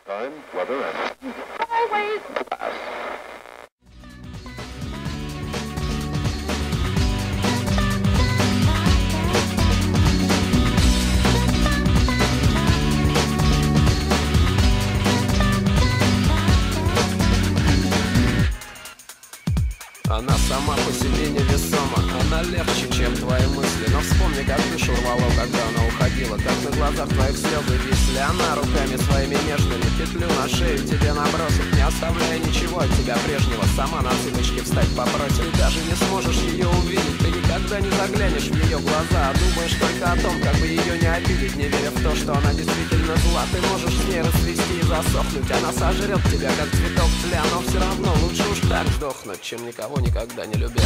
Time, weather, and highways pass. Она сама по себе невесома, она легче, чем твои мысли. Но вспомни, как душу рвало, когда она уходила, как на глазах твоих слезы висли. Она руками своими нежными петлю на шею тебе набросит, не оставляя ничего от тебя прежнего. Сама на цыпочки встать попросит. Ты даже не сможешь ее увидеть, ты никогда не заглянешь в ее глаза, а думаешь только о том, как бы ее не обидеть, не веря в то, что она действительно зла. Ты можешь с ней расцвести и засохнуть, она сожрет тебя, как цветок тля, но все равно лучше уж так сдохнуть, чем никого никогда не любя.